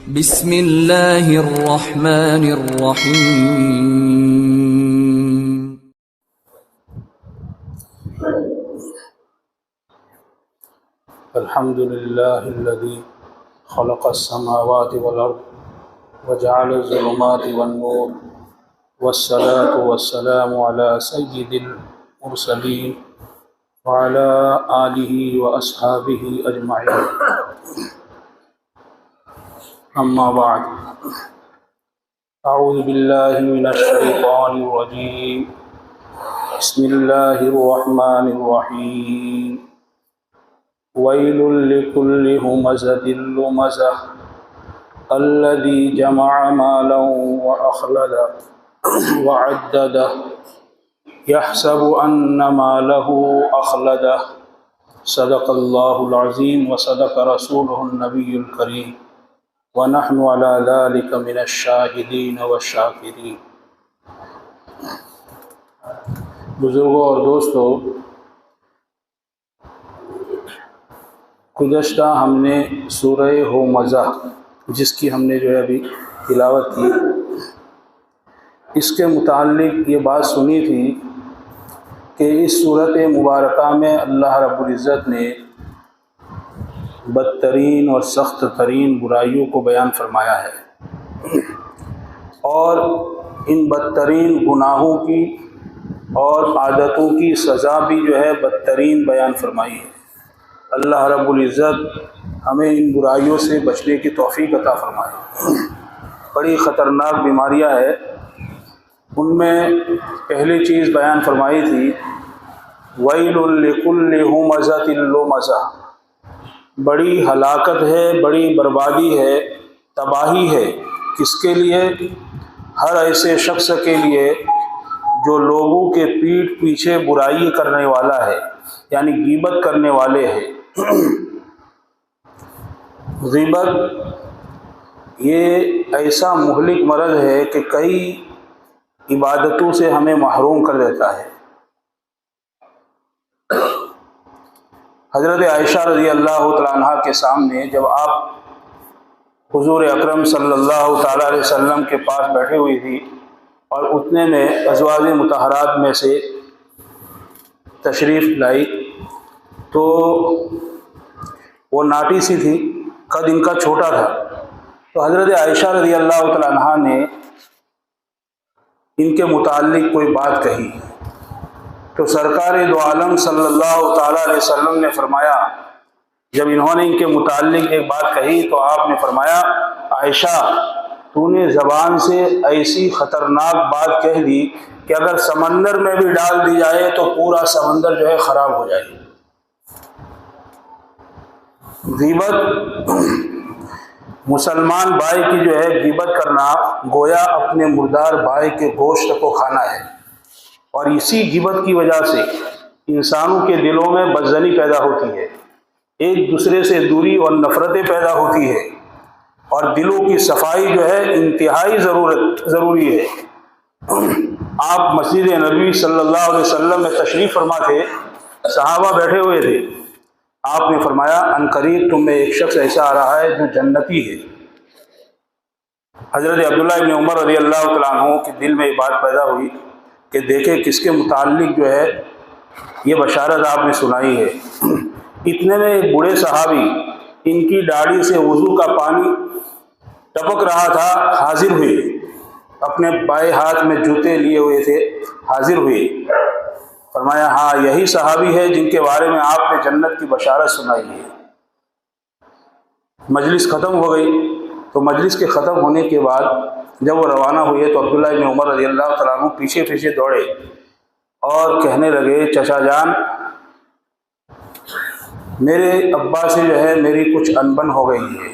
بسم اللہ الرحمن الرحیم. الحمد للہ الذی خلق السماوات والارض وجعل الظلمات والنور والصلاة والسلام علی سید المرسلین وعلی آلہ واصحابہ اجمعین. اما بعد، اعوذ باللہ من الشیطان الرجیم. بسم اللہ الرحمن الرحیم. ویل لکل ہمزۃ لمزہ الذی جمع مالا واخلدہ وعددہ یحسب ان مالہ اخلدہ. صدق اللہ العظیم وصدق رسولہ النبی الکریم ونحن علی ذلک من الشاہدین والشاکرین. بزرگوں اور دوستو، گزشتہ ہم نے سورہ ہمزہ جس کی ہم نے ابھی تلاوت کی، اس کے متعلق یہ بات سنی تھی کہ اس صورت مبارکہ میں اللہ رب العزت نے بدترین اور سخت ترین برائیوں کو بیان فرمایا ہے، اور ان بدترین گناہوں کی اور عادتوں کی سزا بھی بدترین بیان فرمائی ہے. اللہ رب العزت ہمیں ان برائیوں سے بچنے کی توفیق عطا فرمائے. بڑی خطرناک بیماریاں ہیں، ان میں پہلی چیز بیان فرمائی تھی ویل لکل ہمزۃ لمزہ. بڑی ہلاکت ہے، بڑی بربادی ہے، تباہی ہے. کس کے لیے؟ ہر ایسے شخص کے لیے جو لوگوں کے پیٹھ پیچھے برائی کرنے والا ہے، یعنی غیبت کرنے والے ہیں. غیبت یہ ایسا مہلک مرض ہے کہ کئی عبادتوں سے ہمیں محروم کر دیتا ہے. حضرت عائشہ رضی اللہ تعالیٰ عنہ کے سامنے جب آپ حضور اکرم صلی اللہ تعالیٰ علیہ وسلم کے پاس بیٹھے ہوئی تھی اور اتنے میں ازواج مطہرات میں سے تشریف لائی، تو وہ ناٹی سی تھی، قد ان کا چھوٹا تھا. تو حضرت عائشہ رضی اللہ تعالیٰ عنہ نے ان کے متعلق کوئی بات کہی، تو سرکار دو عالم صلی اللہ تعالیٰ علیہ وسلم نے فرمایا، جب انہوں نے ان کے متعلق ایک بات کہی تو آپ نے فرمایا عائشہ تو نے زبان سے ایسی خطرناک بات کہہ دی کہ اگر سمندر میں بھی ڈال دی جائے تو پورا سمندر خراب ہو جائے. غیبت، مسلمان بھائی کی غیبت کرنا گویا اپنے مردار بھائی کے گوشت کو کھانا ہے، اور اسی غیبت کی وجہ سے انسانوں کے دلوں میں بدظنی پیدا ہوتی ہے، ایک دوسرے سے دوری اور نفرتیں پیدا ہوتی ہے، اور دلوں کی صفائی انتہائی ضروری ہے. آپ مسجد نبوی صلی اللہ علیہ وسلم میں تشریف فرما تھے، صحابہ بیٹھے ہوئے تھے. آپ نے فرمایا عنقریب تم میں ایک شخص ایسا آ رہا ہے جو جنتی ہے. حضرت عبداللہ ابن عمر رضی اللہ تعالیٰ عنہ کے دل میں یہ بات پیدا ہوئی کہ دیکھیں کس کے متعلق یہ بشارت آپ نے سنائی ہے. اتنے میں ایک بوڑھے صحابی ان کی داڑھی سے وضو کا پانی ٹپک رہا تھا، حاضر ہوئے، اپنے بائیں ہاتھ میں جوتے لیے ہوئے تھے، حاضر ہوئے. فرمایا ہاں یہی صحابی ہے جن کے بارے میں آپ نے جنت کی بشارت سنائی ہے. مجلس ختم ہو گئی. تو مجلس کے ختم ہونے کے بعد جب وہ روانہ ہوئے تو عبداللہ بن عمر رضی اللہ تعالیٰ عنہ پیچھے پیچھے دوڑے اور کہنے لگے چچا جان، میرے ابا سے میری کچھ انبن ہو گئی ہے،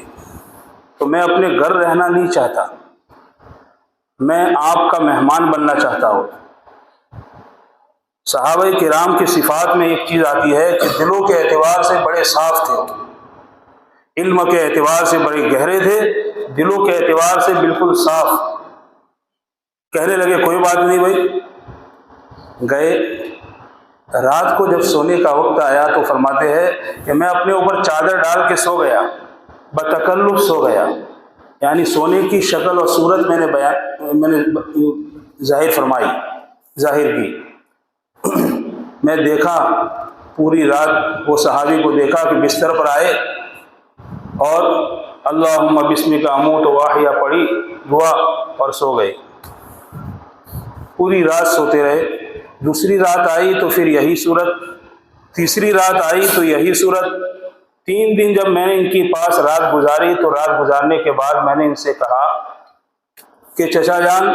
تو میں اپنے گھر رہنا نہیں چاہتا، میں آپ کا مہمان بننا چاہتا ہوں. صحابہ کرام کی صفات میں ایک چیز آتی ہے کہ دلوں کے اعتبار سے بڑے صاف تھے، علم کے اعتبار سے بڑے گہرے تھے، دلوں کے اعتبار سے بالکل صاف. کہنے لگے کوئی بات نہیں بھائی. گئے رات کو جب سونے کا وقت آیا تو فرماتے ہیں کہ میں اپنے اوپر چادر ڈال کے سو گیا، بتکلف سو گیا. یعنی سونے کی شکل اور صورت میں نے ظاہر کی۔ میں دیکھا پوری رات وہ صحابی کو دیکھا کہ بستر پر آئے اور اللہم بسمک اموت و احیا پڑھی دعا اور سو گئے۔ پوری رات سوتے رہے۔ دوسری رات آئی تو پھر یہی صورت، تیسری رات آئی تو یہی صورت۔ 3 دن جب میں نے ان کے پاس رات گزاری تو رات گزارنے کے بعد میں نے ان سے کہا کہ چچا جان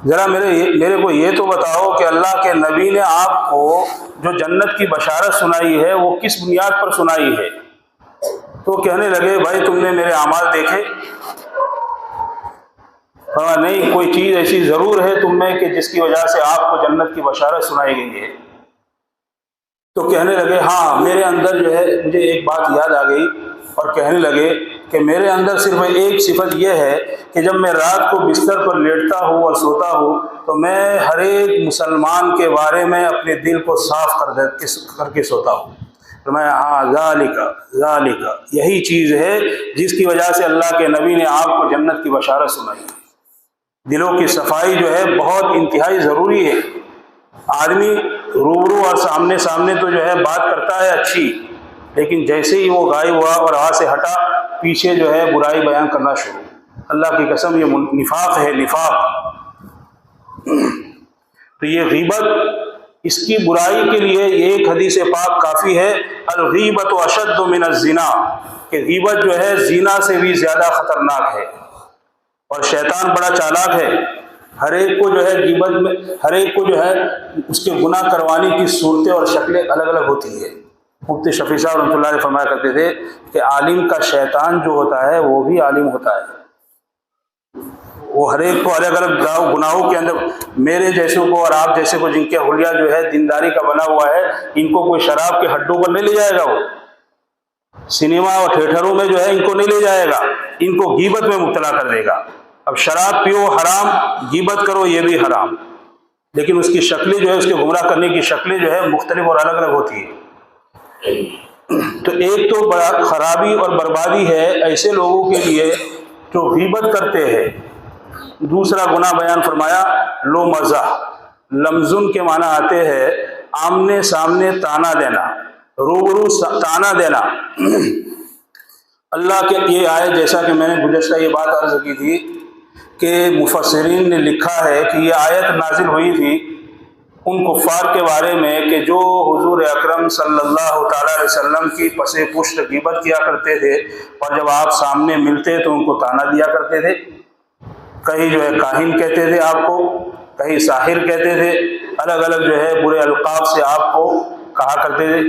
ذرا میرے کو یہ تو بتاؤ کہ اللہ کے نبی نے آپ کو جو جنت کی بشارت سنائی ہے وہ کس بنیاد پر سنائی ہے؟ تو کہنے لگے بھائی تم نے میرے اعمال دیکھے؟ کہا نہیں، کوئی چیز ایسی ضرور ہے تم میں کہ جس کی وجہ سے آپ کو جنت کی بشارت سنائی گئی ہے۔ تو کہنے لگے ہاں میرے اندر جو ہے مجھے ایک بات یاد آ گئی، اور کہنے لگے کہ میرے اندر صرف ایک صفت یہ ہے کہ جب میں رات کو بستر پر لیٹتا ہوں اور سوتا ہوں تو میں ہر ایک مسلمان کے بارے میں اپنے دل کو صاف کر کے سوتا ہوں۔ تو میں ہاں ذالک یہی چیز ہے جس کی وجہ سے اللہ کے نبی نے آپ کو جنت کی بشارت سنائی۔ دلوں کی صفائی جو ہے بہت انتہائی ضروری ہے۔ آدمی روبرو اور سامنے تو جو ہے بات کرتا ہے اچھی، لیکن جیسے ہی وہ غائب ہوا اور وہاں سے ہٹا پیچھے جو ہے برائی بیان کرنا شروع۔ اللہ کی قسم یہ نفاق ہے، نفاق۔ تو یہ غیبت، اس کی برائی کے لیے ایک حدیث پاک کافی ہے، الغیبت اشد من الزنا، کہ غیبت جو ہے زنا سے بھی زیادہ خطرناک ہے۔ اور شیطان بڑا چالاک ہے، ہر ایک کو جو ہے غیبت میں، ہر ایک کو جو ہے اس کے گناہ کروانے کی صورتیں اور شکلیں الگ الگ ہوتی ہیں۔ مفتی شفیع صاحب رحمۃ اللہ علیہ فرمایا کرتے تھے کہ عالم کا شیطان جو ہوتا ہے وہ بھی عالم ہوتا ہے، وہ ہر ایک کو الگ الگ گناہوں کے اندر، میرے جیسوں کو اور آپ جیسے کو جن کے حلیہ جو ہے دینداری کا بنا ہوا ہے، ان کو کوئی شراب کے ہڈوں پر نہیں لے جائے گا، وہ سنیما اور تھیٹروں میں جو ہے ان کو نہیں لے جائے گا، ان کو غیبت میں مبتلا کر دے گا۔ اب شراب پیو حرام، غیبت کرو یہ بھی حرام، لیکن اس کی شکلیں جو ہے، اس کے گمراہ کرنے کی شکلیں جو ہے مختلف اور الگ الگ ہوتی ہیں۔ تو ایک تو بڑا خرابی اور بربادی ہے ایسے لوگوں کے لیے جو غیبت کرتے ہیں۔ دوسرا گناہ بیان فرمایا لومزہ، لمزن کے معنی آتے ہیں آمنے سامنے تانا دینا، روبرو تانا دینا۔ اللہ کے یہ آیت، جیسا کہ میں نے گزشتہ یہ بات عرض کی تھی کہ مفسرین نے لکھا ہے کہ یہ آیت نازل ہوئی تھی ان کفار کے بارے میں کہ جو حضور اکرم صلی اللہ تعالیٰ علیہ وسلم کی پس پشت غیبت کیا کرتے تھے، اور جب آپ سامنے ملتے تو ان کو تانا دیا کرتے تھے۔ کہیں جو ہے کاہن کہتے تھے آپ کو، کہیں ساحر کہتے تھے، الگ الگ جو ہے برے القاب سے آپ کو کہا کرتے تھے۔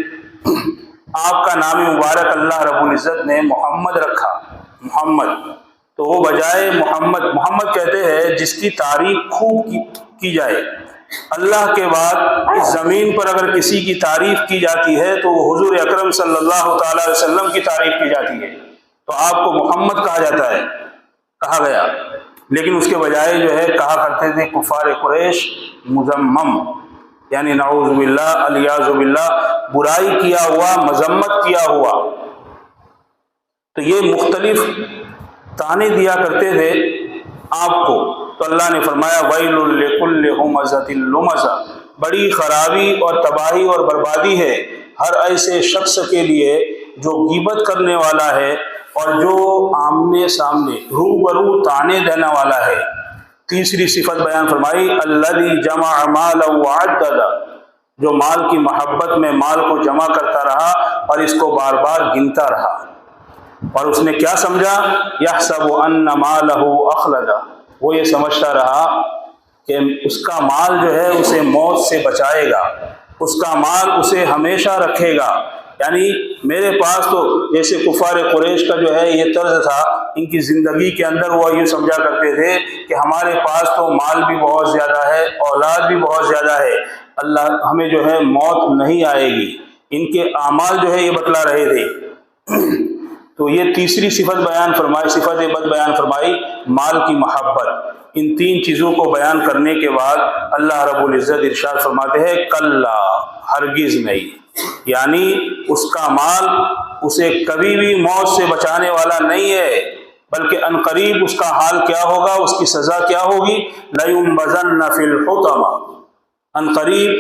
آپ کا نام مبارک اللہ رب العزت نے محمد رکھا، محمد، تو وہ بجائے محمد کہتے ہیں جس کی تعریف خوب کی جائے۔ اللہ کے بعد اس زمین پر اگر کسی کی تعریف کی جاتی ہے تو وہ حضور اکرم صلی اللہ تعالیٰ علیہ وسلم کی تعریف کی جاتی ہے، تو آپ کو محمد کہا جاتا ہے، کہا گیا۔ لیکن اس کے بجائے جو ہے کہا کرتے تھے کفار قریش مذمم، یعنی نعوذ باللہ الیاذ باللہ، برائی کیا ہوا، مذمت کیا ہوا۔ تو یہ مختلف تانے دیا کرتے تھے آپ کو، تو اللہ نے فرمایا ویل لکل ہمزۃ لمزہ، بڑی خرابی اور تباہی اور بربادی ہے ہر ایسے شخص کے لیے جو غیبت کرنے والا ہے اور جو آمنے سامنے روبرو تانے دینے والا ہے۔ تیسری صفت بیان فرمائی الذی جمع مالا وعددا، جو مال کی محبت میں مال کو جمع کرتا رہا اور اس کو بار بار گنتا رہا، اور اس نے کیا سمجھا یحسب ان مالہ اخلدا، وہ یہ سمجھتا رہا کہ اس کا مال جو ہے اسے موت سے بچائے گا، اس کا مال اسے ہمیشہ رکھے گا۔ یعنی میرے پاس تو، جیسے کفار قریش کا جو ہے یہ طرز تھا، ان کی زندگی کے اندر وہ یہ سمجھا کرتے تھے کہ ہمارے پاس تو مال بھی بہت زیادہ ہے، اولاد بھی بہت زیادہ ہے، اللہ ہمیں جو ہے موت نہیں آئے گی۔ ان کے اعمال جو ہے یہ بتلا رہے تھے۔ تو یہ تیسری صفت بیان فرمائی، صفت بد بیان فرمائی مال کی محبت۔ ان تین چیزوں کو بیان کرنے کے بعد اللہ رب العزت ارشاد فرماتے ہیں کلا، ہرگز نہیں، یعنی اس کا مال اسے کبھی بھی موت سے بچانے والا نہیں ہے، بلکہ عنقریب اس کا حال کیا ہوگا، اس کی سزا کیا ہوگی، لَيُنبَذَنَّ فِي الْحُطَمَةِ، عنقریب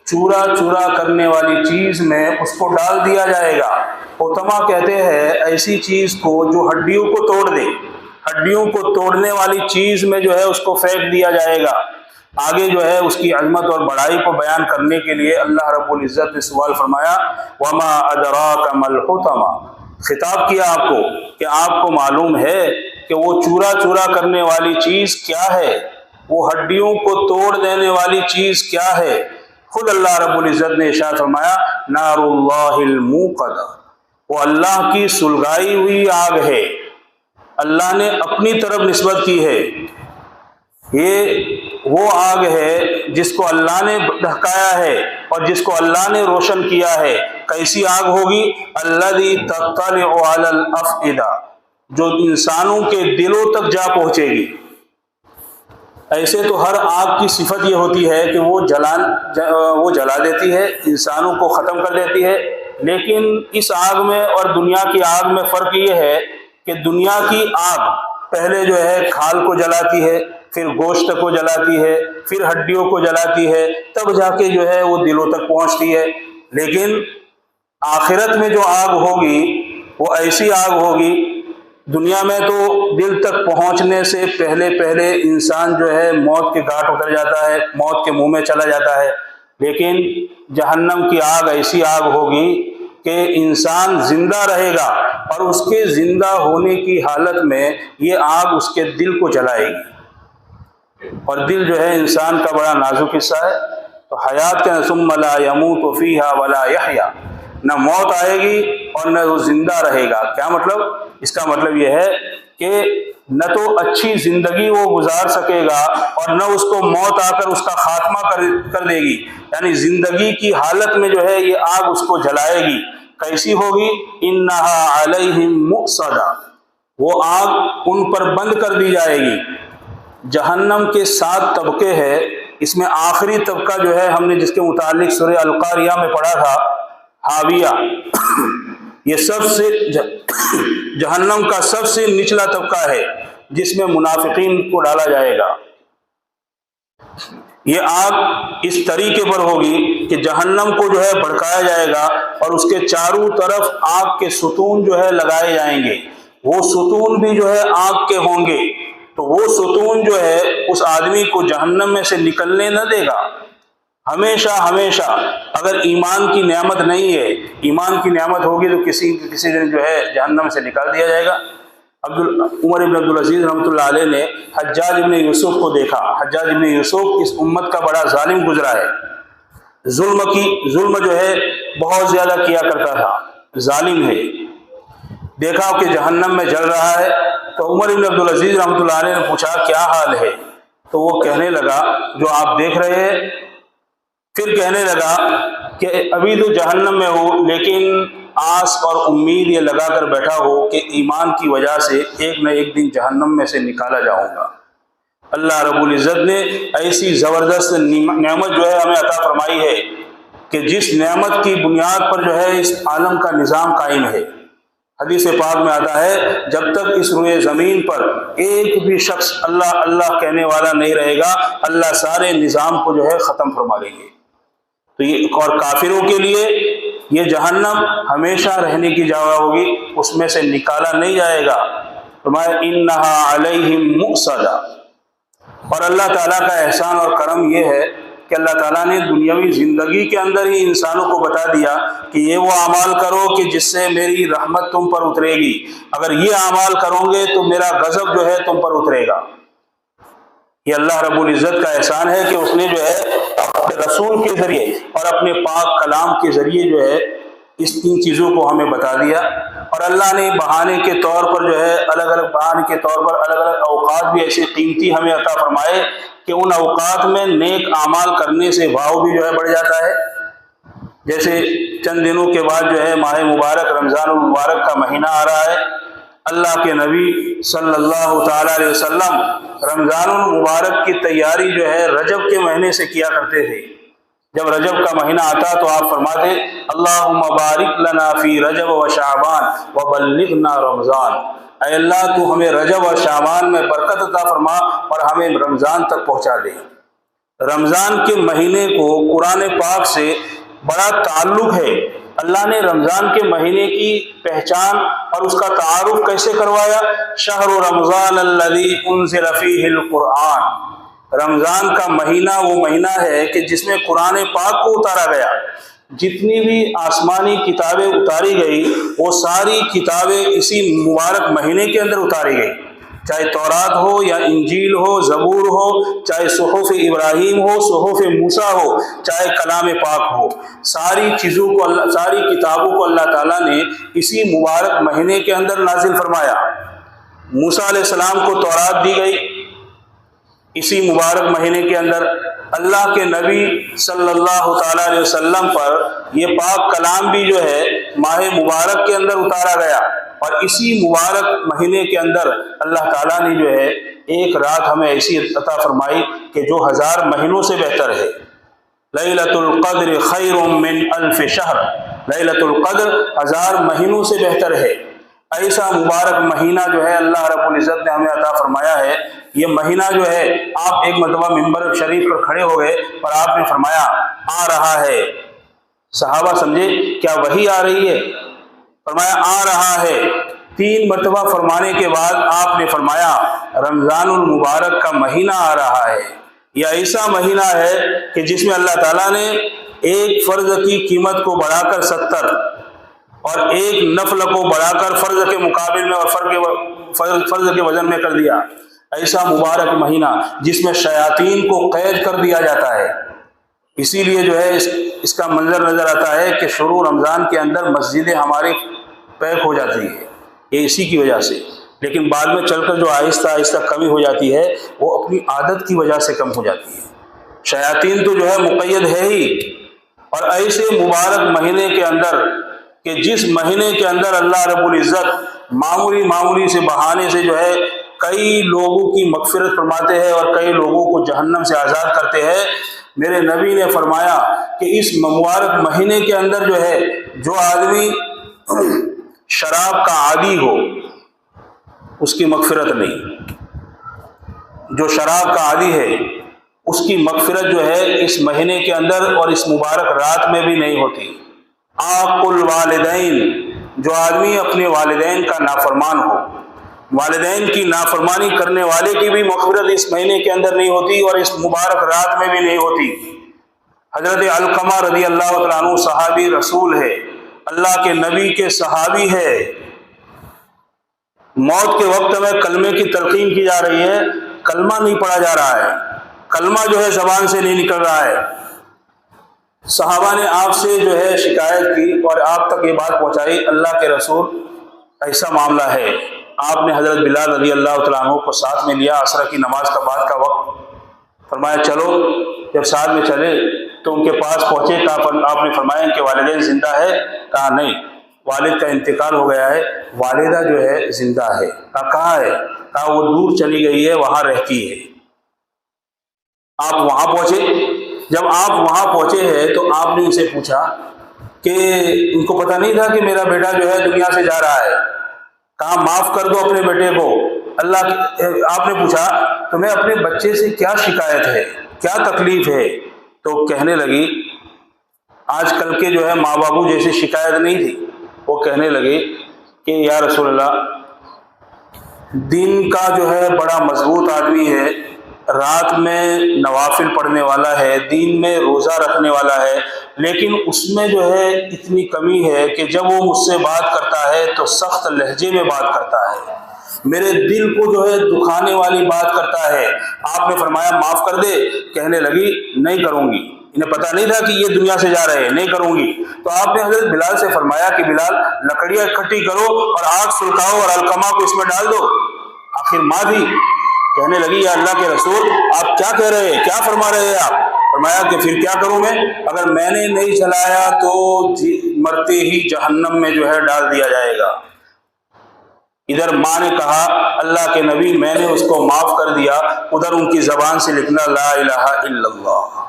چورا چورا کرنے والی چیز میں اس کو ڈال دیا جائے گا۔ حطمہ کہتے ہیں ایسی چیز کو جو ہڈیوں کو توڑ دے، ہڈیوں کو توڑنے والی چیز میں جو ہے اس کو پھینک دیا جائے گا۔ آگے جو ہے اس کی عظمت اور بڑائی کو بیان کرنے کے لیے اللہ رب العزت نے سوال فرمایا، وَمَا أَدْرَاكَ مَا الْحُطَمَةُ، خطاب کیا آپ کو کہ آپ کو معلوم ہے کہ وہ چورا چورا کرنے والی چیز کیا ہے، وہ ہڈیوں کو توڑ دینے والی چیز کیا ہے؟ خود اللہ رب العزت نے ارشاد فرمایا، نار اللہ الموقدہ، وہ اللہ کی سلگائی ہوئی آگ ہے، اللہ نے اپنی طرف نسبت کی ہے۔ یہ وہ آگ ہے جس کو اللہ نے دہکایا ہے اور جس کو اللہ نے روشن کیا ہے۔ کیسی آگ ہوگی؟ الذی تطلع علی الافئدہ، جو انسانوں کے دلوں تک جا پہنچے گی۔ ایسے تو ہر آگ کی صفت یہ ہوتی ہے کہ وہ جلا دیتی ہے، انسانوں کو ختم کر دیتی ہے، لیکن اس آگ میں اور دنیا کی آگ میں فرق یہ ہے کہ دنیا کی آگ پہلے جو ہے کھال کو جلاتی ہے، پھر گوشت کو جلاتی ہے، پھر ہڈیوں کو جلاتی ہے، تب جا کے جو ہے وہ دلوں تک پہنچتی ہے۔ لیکن آخرت میں جو آگ ہوگی وہ ایسی آگ ہوگی، دنیا میں تو دل تک پہنچنے سے پہلے انسان جو ہے موت کے گھاٹ اتر جاتا ہے، موت کے منہ میں چلا جاتا ہے، لیکن جہنم کی آگ ایسی آگ ہوگی کہ انسان زندہ رہے گا اور اس کے زندہ ہونے کی حالت میں یہ آگ اس کے دل کو جلائے گی، اور دل جو ہے انسان کا بڑا نازک حصہ ہے۔ تو حیات کے ثم لا يموت فیہا ولا یحیا، نہ موت آئے گی اور نہ وہ زندہ رہے گا۔ کیا مطلب؟ اس کا مطلب یہ ہے کہ نہ تو اچھی زندگی وہ گزار سکے گا اور نہ اس کو موت آ کر اس کا خاتمہ کر دے گی، یعنی زندگی کی حالت میں جو ہے یہ آگ اس کو جلائے گی۔ کیسی ہوگی؟ انہا علیہم مؤصدہ، وہ آگ ان پر بند کر دی جائے گی۔ جہنم کے 7 طبقے ہیں، اس میں آخری طبقہ جو ہے ہم نے جس کے متعلق سورہ القاریہ میں پڑھا تھا، حاویہ، یہ سب سے جہنم کا سب سے نچلا طبقہ ہے جس میں منافقین کو ڈالا جائے گا۔ یہ آگ اس طریقے پر ہوگی کہ جہنم کو جو ہے بھڑکایا جائے گا اور اس کے چاروں طرف آگ کے ستون جو ہے لگائے جائیں گے، وہ ستون بھی جو ہے آگ کے ہوں گے، تو وہ ستون جو ہے اس آدمی کو جہنم میں سے نکلنے نہ دے گا ہمیشہ ہمیشہ۔ اگر ایمان کی نعمت نہیں ہے، ایمان کی نعمت ہوگی تو کسی دن جو ہے جہنم سے نکال دیا جائے گا۔ عمر بن عبدالعزیز رحمۃ اللہ علیہ نے حجاج ابن یوسف کو دیکھا۔ حجاج ابن یوسف اس امت کا بڑا ظالم گزرا ہے، ظلم جو ہے بہت زیادہ کیا کرتا تھا، ظالم ہے۔ دیکھا کہ جہنم میں جل رہا ہے تو عمر بن عبدالعزیز رحمۃ اللہ علیہ نے پوچھا کیا حال ہے؟ تو وہ کہنے لگا جو آپ دیکھ رہے ہیں، پھر کہنے لگا کہ ابھی تو جہنم میں ہو، لیکن آس اور امید یہ لگا کر بیٹھا ہو کہ ایمان کی وجہ سے ایک نہ ایک دن جہنم میں سے نکالا جاؤں گا۔ اللہ رب العزت نے ایسی زبردست نعمت جو ہے ہمیں عطا فرمائی ہے کہ جس نعمت کی بنیاد پر جو ہے اس عالم کا نظام قائم ہے۔ حدیث پاک میں آتا ہے جب تک اس روئے زمین پر ایک بھی شخص اللہ اللہ کہنے والا نہیں رہے گا، اللہ سارے نظام کو جو ہے ختم فرما دیں گے۔ تو یہ اور کافروں کے لیے یہ جہنم ہمیشہ رہنے کی جگہ ہوگی، اس میں سے نکالا نہیں جائے گا۔ فرمایا انہا علیہم مؤصدہ۔ اور اللہ تعالیٰ کا احسان اور کرم یہ ہے کہ اللہ تعالیٰ نے دنیاوی زندگی کے اندر ہی انسانوں کو بتا دیا کہ یہ وہ اعمال کرو کہ جس سے میری رحمت تم پر اترے گی، اگر یہ اعمال کرو گے تو میرا غضب جو ہے تم پر اترے گا۔ یہ اللہ رب العزت کا احسان ہے کہ اس نے جو ہے اپنے رسول کے ذریعے اور اپنے پاک کلام کے ذریعے جو ہے ان چیزوں کو ہمیں بتا دیا، اور اللہ نے بہانے کے طور پر جو ہے الگ الگ بہانے کے طور پر الگ الگ اوقات بھی ایسے قیمتی ہمیں عطا فرمائے کہ ان اوقات میں نیک اعمال کرنے سے بھاؤ بھی جو ہے بڑھ جاتا ہے۔ جیسے چند دنوں کے بعد جو ہے ماہ مبارک رمضان المبارک کا مہینہ آ رہا ہے، اللہ کے نبی صلی اللہ تعالیٰ علیہ وسلم رمضان المبارک کی تیاری جو ہے رجب کے مہینے سے کیا کرتے تھے۔ جب رجب کا مہینہ آتا تو آپ فرماتے اللہم بارک لنا فی رجب و شعبان وبلغنا رمضان، اے اللہ تو ہمیں رجب اور شعبان میں برکت عطا فرما اور ہمیں رمضان تک پہنچا دے۔ رمضان کے مہینے کو قرآن پاک سے بڑا تعلق ہے۔ اللہ نے رمضان کے مہینے کی پہچان اور اس کا تعارف کیسے کروایا؟ شہر رمضان الذی انزل فیہ القرآن، رمضان کا مہینہ وہ مہینہ ہے کہ جس میں قرآن پاک کو اتارا گیا۔ جتنی بھی آسمانی کتابیں اتاری گئی وہ ساری کتابیں اسی مبارک مہینے کے اندر اتاری گئی، چاہے تورات ہو یا انجیل ہو، زبور ہو، چاہے صحف ابراہیم ہو، صحف موسیٰ ہو، چاہے کلام پاک ہو، ساری چیزوں کو ساری کتابوں کو اللہ تعالیٰ نے اسی مبارک مہینے کے اندر نازل فرمایا۔ موسیٰ علیہ السلام کو تورات دی گئی اسی مبارک مہینے کے اندر، اللہ کے نبی صلی اللہ تعالیٰ علیہ وسلم پر یہ پاک کلام بھی جو ہے ماہ مبارک کے اندر اتارا گیا، اور اسی مبارک مہینے کے اندر اللہ تعالیٰ نے جو ہے ایک رات ہمیں ایسی عطا فرمائی کہ جو 1000 مہینوں سے بہتر ہے۔ لیلۃ القدر خیر من الف شہر، لیلۃ القدر 1000 مہینوں سے بہتر ہے۔ ایسا مبارک مہینہ جو ہے اللہ رب العزت نے ہمیں عطا فرمایا ہے۔ یہ مہینہ جو ہے آپ ایک مرتبہ ممبر شریف پر کھڑے ہو گئے اور آپ نے فرمایا آ رہا ہے، صحابہ سمجھے کیا وحی آ رہی ہے؟ فرمایا آ رہا ہے۔ 3 مرتبہ فرمانے کے بعد آپ نے فرمایا رمضان المبارک کا مہینہ آ رہا ہے۔ یہ ایسا مہینہ ہے کہ جس میں اللہ تعالیٰ نے ایک فرض کی قیمت کو بڑھا کر 70 اور ایک نفل کو بڑھا کر فرض کے مقابل میں اور فرض کے وزن میں کر دیا۔ ایسا مبارک مہینہ جس میں شیاطین کو قید کر دیا جاتا ہے۔ اسی لیے جو ہے اس کا منظر نظر آتا ہے کہ شروع رمضان کے اندر مسجدیں ہماری پیک ہو جاتی ہے، یہ اسی کی وجہ سے، لیکن بعد میں چل کر جو آہستہ آہستہ کمی ہو جاتی ہے وہ اپنی عادت کی وجہ سے کم ہو جاتی ہے۔ شیاطین تو جو ہے مقید ہے ہی، اور ایسے مبارک مہینے کے اندر کہ جس مہینے کے اندر اللہ رب العزت معمولی سے بہانے سے جو ہے کئی لوگوں کی مغفرت فرماتے ہیں اور کئی لوگوں کو جہنم سے آزاد کرتے ہیں، میرے نبی نے فرمایا کہ اس مبارک مہینے کے اندر جو ہے جو آدمی شراب کا عادی ہو اس کی مغفرت نہیں، جو شراب کا عادی ہے اس کی مغفرت جو ہے اس مہینے کے اندر اور اس مبارک رات میں بھی نہیں ہوتی۔ عاق الوالدین، جو آدمی اپنے والدین کا نافرمان ہو، والدین کی نافرمانی کرنے والے کی بھی مغفرت اس مہینے کے اندر نہیں ہوتی اور اس مبارک رات میں بھی نہیں ہوتی۔ حضرت علقمہ رضی اللہ تعالیٰ عنہ صحابی رسول ہے، اللہ کے نبی کے صحابی ہے، موت کے وقت میں کلمے کی تلقین کی جا رہی ہے، کلمہ نہیں پڑھا جا رہا ہے، کلمہ جو ہے زبان سے نہیں نکل رہا ہے۔ صحابہ نے آپ سے جو ہے شکایت کی اور آپ تک یہ بات پہنچائی اللہ کے رسول ایسا معاملہ ہے۔ آپ نے حضرت بلال رضی اللہ تعالیٰ عنہ کو ساتھ میں لیا، عصر کی نماز کا بعد کا وقت، فرمایا چلو۔ جب ساتھ میں چلے تو ان کے پاس پہنچے، آپ نے فرمایا کہ والدین زندہ ہے؟ کہا نہیں، والد کا انتقال ہو گیا ہے، والدہ جو ہے زندہ ہے۔ کہا کہاں ہے؟ کہا وہ دور چلی گئی ہے، وہاں رہتی ہے۔ آپ وہاں پہنچے، جب آپ وہاں پہنچے ہیں تو آپ نے ان سے پوچھا کہ ان کو پتہ نہیں تھا کہ میرا بیٹا جو ہے دنیا سے جا رہا ہے؟ کہا معاف کر دو اپنے بیٹے کو۔ آپ نے پوچھا تمہیں اپنے بچے سے کیا شکایت ہے، کیا تکلیف ہے؟ تو کہنے لگی آج کل کے جو ہے ماں باپو جیسی شکایت نہیں تھی۔ وہ کہنے لگے کہ یا رسول اللہ، دین کا جو ہے بڑا مضبوط آدمی ہے، رات میں نوافل پڑھنے والا ہے، دین میں روزہ رکھنے والا ہے، لیکن اس میں جو ہے اتنی کمی ہے کہ جب وہ مجھ سے بات کرتا ہے تو سخت لہجے میں بات کرتا ہے، میرے دل کو جو ہے دکھانے والی بات کرتا ہے۔ آپ نے فرمایا معاف کر دے؟ کہنے لگی نہیں کروں گی، انہیں پتہ نہیں تھا کہ یہ دنیا سے جا رہے ہیں، نہیں کروں گی۔ تو آپ نے حضرت بلال سے فرمایا کہ بلال لکڑیاں اکٹھی کرو اور آگ سلگاؤ اور علقمہ کو اس میں ڈال دو۔ آخر ماں بھی کہنے لگی یا اللہ کے رسول آپ کیا کہہ رہے ہیں، کیا فرما رہے ہیں آپ؟ فرمایا کہ پھر کیا کروں میں؟ اگر میں نے نہیں جلایا تو مرتے ہی جہنم میں جو ہے ڈال دیا جائے گا۔ ادھر ماں نے کہا اللہ کے نبی میں نے اس کو معاف کر دیا، ادھر ان کی زبان سے لکھنا لا الہ الا اللہ۔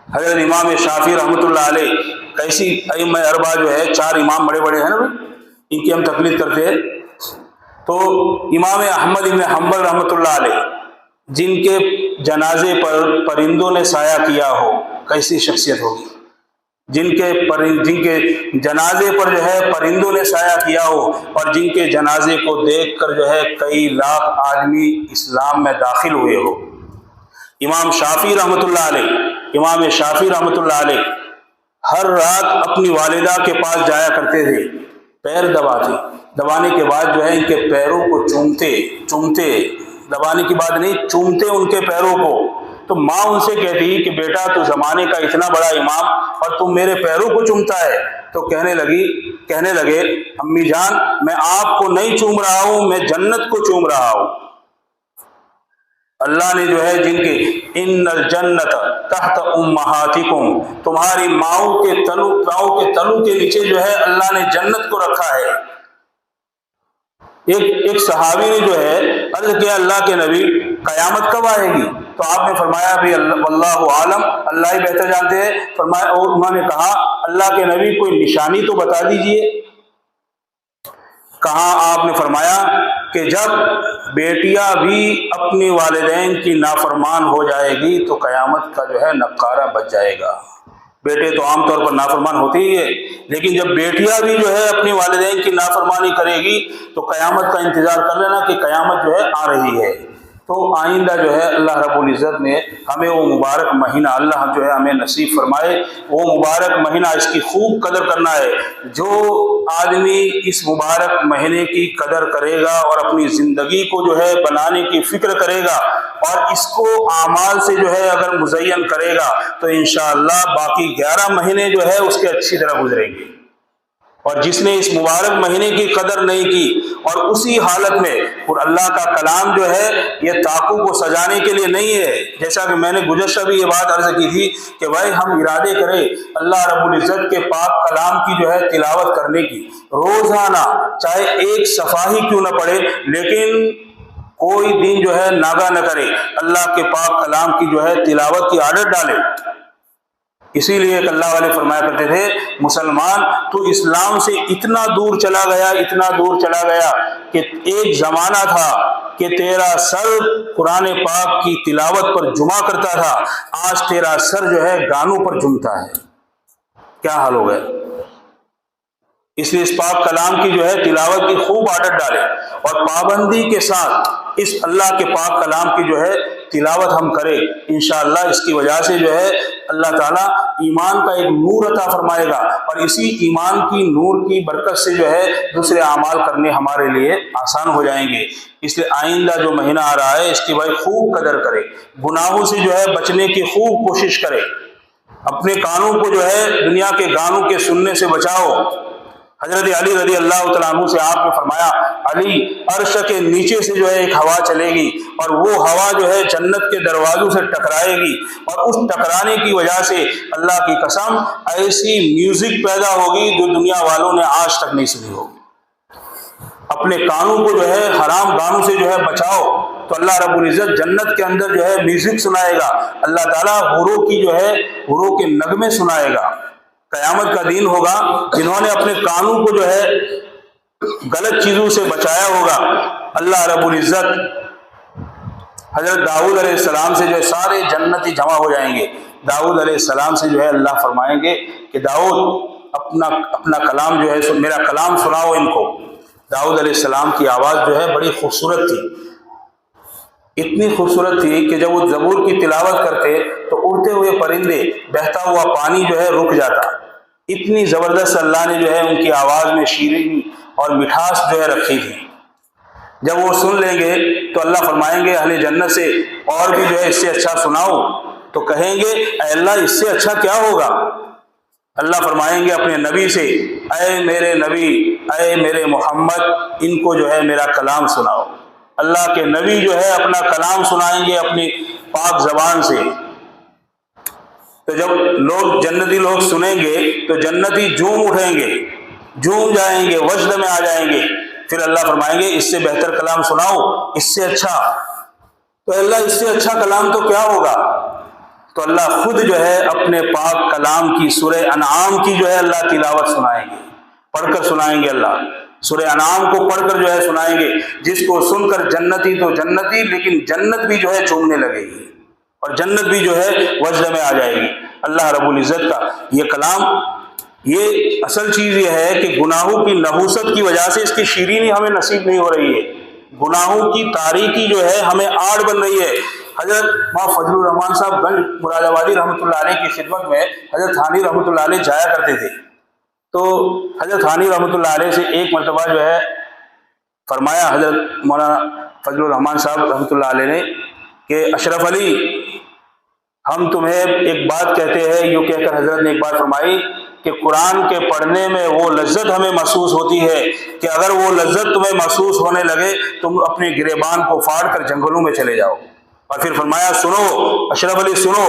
حضرت امام شافعی رحمۃ اللہ علیہ، کیسی ائمہ اربعہ جو ہے 4 امام بڑے بڑے ہیں نا بھائی، ان کی ہم تقلید کرتے ہیں. تو امام احمد بن حنبل رحمۃ اللہ علیہ، جن کے جنازے پر پرندوں نے سایہ کیا ہو، کیسی شخصیت ہوگی. جن کے جنازے پر جو ہے پرندوں نے سایہ کیا ہو، اور جن کے جنازے کو دیکھ کر جو ہے کئی لاکھ آدمی اسلام میں داخل ہوئے ہو. امام شافعی رحمۃ اللہ علیہ، امام شافعی رحمۃ اللہ علیہ ہر رات اپنی والدہ کے پاس جایا کرتے تھے، پیر دبانے کے بعد جو ہے ان کے پیروں کو چومتے، دبانے کی بات نہیں، چومتے ان کے پیروں کو. تو ماں ان سے کہتی کہ بیٹا تو زمانے کا اتنا بڑا امام اور تم میرے پیروں کو چومتا ہے. تو کہنے لگے امی جان میں آپ کو نہیں چوم رہا ہوں، میں جنت کو چوم رہا ہوں. اللہ نے جو ہے جن کے ان الجنت تحت امہاتکم، تمہاری ماؤں کے تلو کے نیچے جو ہے اللہ نے جنت کو رکھا ہے. ایک صحابی نے جو ہے عرض کیا اللہ کے نبی قیامت کب آئے گی؟ تو آپ نے فرمایا بھی واللہ عالم، اللہ ہی بہتر جانتے ہیں. فرمایا، اور انہوں نے کہا اللہ کے نبی کوئی نشانی تو بتا دیجئے. کہاں آپ نے فرمایا کہ جب بیٹیاں بھی اپنی والدین کی نافرمان ہو جائے گی تو قیامت کا جو ہے نقارہ بچ جائے گا. بیٹے تو عام طور پر نافرمان ہوتے ہی ہے، لیکن جب بیٹیاں بھی جو ہے اپنی والدین کی نافرمانی کرے گی تو قیامت کا انتظار کر لینا کہ قیامت جو ہے آ رہی ہے. تو آئندہ جو ہے اللہ رب العزت نے ہمیں وہ مبارک مہینہ اللہ جو ہے ہمیں نصیب فرمائے. وہ مبارک مہینہ اس کی خوب قدر کرنا ہے. جو آدمی اس مبارک مہینے کی قدر کرے گا اور اپنی زندگی کو جو ہے بنانے کی فکر کرے گا اور اس کو اعمال سے جو ہے اگر مزین کرے گا تو انشاءاللہ باقی 11 مہینے جو ہے اس کے اچھی طرح گزریں گے. اور جس نے اس مبارک مہینے کی قدر نہیں کی اور اسی حالت میں، اور اللہ کا کلام جو ہے یہ طاقوں کو سجانے کے لیے نہیں ہے. جیسا کہ میں نے گزشتہ بھی یہ بات عرض کی تھی کہ بھائی ہم ارادے کریں اللہ رب العزت کے پاک کلام کی جو ہے تلاوت کرنے کی، روزانہ چاہے ایک صفحہ ہی کیوں نہ پڑھے لیکن کوئی دن جو ہے ناغہ نہ کرے، اللہ کے پاک کلام کی جو ہے تلاوت کی عادت ڈالے. اسی لیے کہ اللہ والے فرمایا کرتے تھے مسلمان تو اسلام سے اتنا دور چلا گیا کہ ایک زمانہ تھا کہ تیرا سر قرآن پاک کی تلاوت پر جمع کرتا تھا، آج تیرا سر جو ہے گانوں پر جمتا ہے. کیا حال ہو گیا؟ اس لیے اس پاک کلام کی جو ہے تلاوت کی خوب عادت ڈالے اور پابندی کے ساتھ اس اللہ کے پاک کلام کی جو ہے تلاوت ہم کریں. انشاءاللہ اس کی وجہ سے جو ہے اللہ تعالیٰ ایمان کا ایک نور عطا فرمائے گا اور اسی ایمان کی نور کی برکت سے جو ہے دوسرے اعمال کرنے ہمارے لیے آسان ہو جائیں گے. اس لیے آئندہ جو مہینہ آ رہا ہے اس کی بھائی خوب قدر کرے، گناہوں سے جو ہے بچنے کی خوب کوشش کرے، اپنے کانوں کو جو ہے دنیا کے گانوں کے سننے سے بچاؤ. حضرت علی رضی اللہ تعالیٰ عنہ سے آپ نے فرمایا علی عرش کے نیچے سے جو ہے ایک ہوا چلے گی اور وہ ہوا جو ہے جنت کے دروازوں سے ٹکرائے گی اور اس ٹکرانے کی وجہ سے اللہ کی قسم ایسی میوزک پیدا ہوگی جو دنیا والوں نے آج تک نہیں سنی ہوگی. اپنے کانوں کو جو ہے حرام گانوں سے جو ہے بچاؤ تو اللہ رب العزت جنت کے اندر جو ہے میوزک سنائے گا. اللہ تعالیٰ حوروں کی جو ہے حوروں کے نغمے سنائے گا. قیامت کا دن ہوگا جنہوں نے اپنے کانوں کو جو ہے غلط چیزوں سے بچایا ہوگا. اللہ رب العزت حضرت داؤد علیہ السلام سے جو ہے سارے جنتی جمع ہو جائیں گے. داؤد علیہ السلام سے جو ہے اللہ فرمائیں گے کہ داؤد اپنا کلام جو ہے میرا کلام سناؤ ان کو. داؤد علیہ السلام کی آواز جو ہے بڑی خوبصورت تھی، اتنی خوبصورت تھی کہ جب وہ زبور کی تلاوت کرتے تو اڑتے ہوئے پرندے، بہتا ہوا پانی جو ہے رک جاتا. اتنی زبردست اللہ نے جو ہے ان کی آواز میں شیرینی اور مٹھاس جو ہے رکھی تھی. جب وہ سن لیں گے تو اللہ فرمائیں گے اہل جنت سے اور بھی جو ہے اس سے اچھا سناؤ. تو کہیں گے اے اللہ اس سے اچھا کیا ہوگا؟ اللہ فرمائیں گے اپنے نبی سے اے میرے نبی، اے میرے محمد، ان کو جو ہے میرا کلام سناؤ. اللہ کے نبی جو ہے اپنا کلام سنائیں گے اپنی پاک زبان سے. تو جب جنتی لوگ سنیں گے تو جنتی جھوم اٹھیں گے، جھوم جائیں گے، وجد میں آ جائیں گے. پھر اللہ فرمائیں گے اس سے بہتر کلام سناؤ، اس سے اچھا. تو اللہ اس سے اچھا کلام تو کیا ہوگا؟ تو اللہ خود جو ہے اپنے پاک کلام کی سورہ انعام کی جو ہے اللہ تلاوت سنائیں گے، پڑھ کر سنائیں گے۔ اللہ سورہ انعام کو پڑھ کر جو ہے سنائیں گے، جس کو سن کر جنتی تو جنتی، لیکن جنت بھی جو ہے چومنے لگے گی اور جنت بھی جو ہے وجد میں آ جائے گی۔ اللہ رب العزت کا یہ کلام، یہ اصل چیز یہ ہے کہ گناہوں کی نحوست کی وجہ سے اس کی شیرینی ہمیں نصیب نہیں ہو رہی ہے، گناہوں کی تاریکی جو ہے ہمیں آڑ بن رہی ہے۔ حضرت ماں فضل الرحمان صاحب گنج مراد آبادی رحمۃ اللہ علیہ کی خدمت میں حضرت تھانی رحمۃ اللہ علیہ جایا کرتے تھے، تو حضرت تھانی رحمۃ اللہ علیہ سے ایک مرتبہ جو ہے فرمایا حضرت مولانا فضل الرحمان صاحب رحمۃ اللہ علیہ نے کہ اشرف علی، ہم تمہیں ایک بات کہتے ہیں۔ یوں کہہ کر حضرت نے ایک بات فرمائی کہ قرآن کے پڑھنے میں وہ لذت ہمیں محسوس ہوتی ہے کہ اگر وہ لذت تمہیں محسوس ہونے لگے تم اپنے گریبان کو پھاڑ کر جنگلوں میں چلے جاؤ۔ اور پھر فرمایا سنو اشرف علی سنو،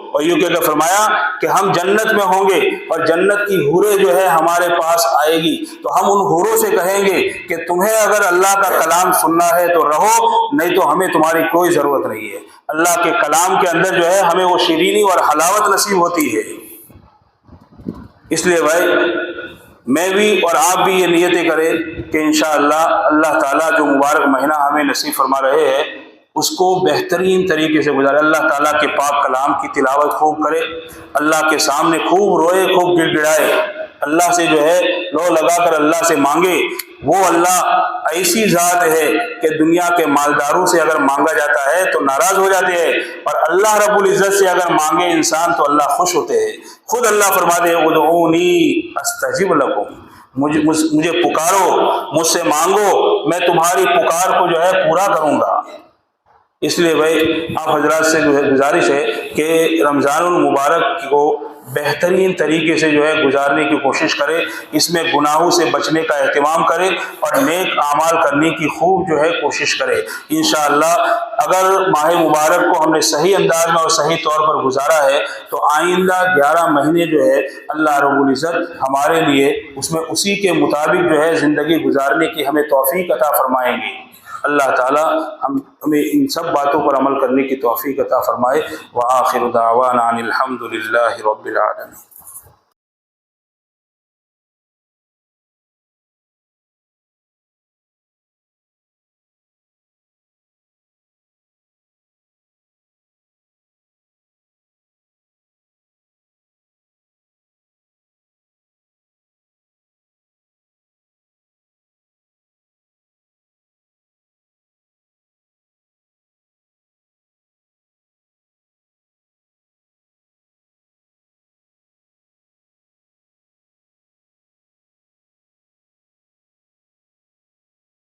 اور یوں کہہ کر فرمایا کہ ہم جنت میں ہوں گے اور جنت کی حوریں جو ہے ہمارے پاس آئے گی، تو ہم ان حوروں سے کہیں گے کہ تمہیں اگر اللہ کا کلام سننا ہے تو رہو، نہیں تو ہمیں تمہاری کوئی ضرورت نہیں ہے۔ اللہ کے کلام کے اندر جو ہے ہمیں وہ شیرینی اور حلاوت نصیب ہوتی ہے۔ اس لیے بھائی میں بھی اور آپ بھی یہ نیتیں کریں کہ انشاءاللہ اللہ تعالیٰ جو مبارک مہینہ ہمیں نصیب فرما رہے ہیں اس کو بہترین طریقے سے گزارے۔ اللہ تعالیٰ کے پاک کلام کی تلاوت خوب کرے، اللہ کے سامنے خوب روئے، خوب گڑ گڑائے، اللہ سے جو ہے لو لگا کر اللہ سے مانگے۔ وہ اللہ ایسی ذات ہے کہ دنیا کے مالداروں سے اگر مانگا جاتا ہے تو ناراض ہو جاتے ہیں، اور اللہ رب العزت سے اگر مانگے انسان تو اللہ خوش ہوتے ہیں۔ خود اللہ فرماتے ہیں ادعونی استجب لکم، مجھے پکارو، مجھ سے مانگو، میں تمہاری پکار کو جو ہے پورا کروں گا۔ اس لیے بھائی آپ حضرات سے گزارش ہے کہ رمضان المبارک کو بہترین طریقے سے جو ہے گزارنے کی کوشش کرے، اس میں گناہوں سے بچنے کا اہتمام کرے اور نیک اعمال کرنے کی خوب جو ہے کوشش کرے۔ انشاءاللہ اگر ماہ مبارک کو ہم نے صحیح انداز میں اور صحیح طور پر گزارا ہے تو آئندہ 11 مہینے جو ہے اللہ رب العزت ہمارے لیے اس میں اسی کے مطابق جو ہے زندگی گزارنے کی ہمیں توفیق عطا فرمائیں گے۔ اللہ تعالی ہمیں ان سب باتوں پر عمل کرنے کی توفیق عطا فرمائے۔ وآخر دعوانا ان الحمد للہ رب العالمین۔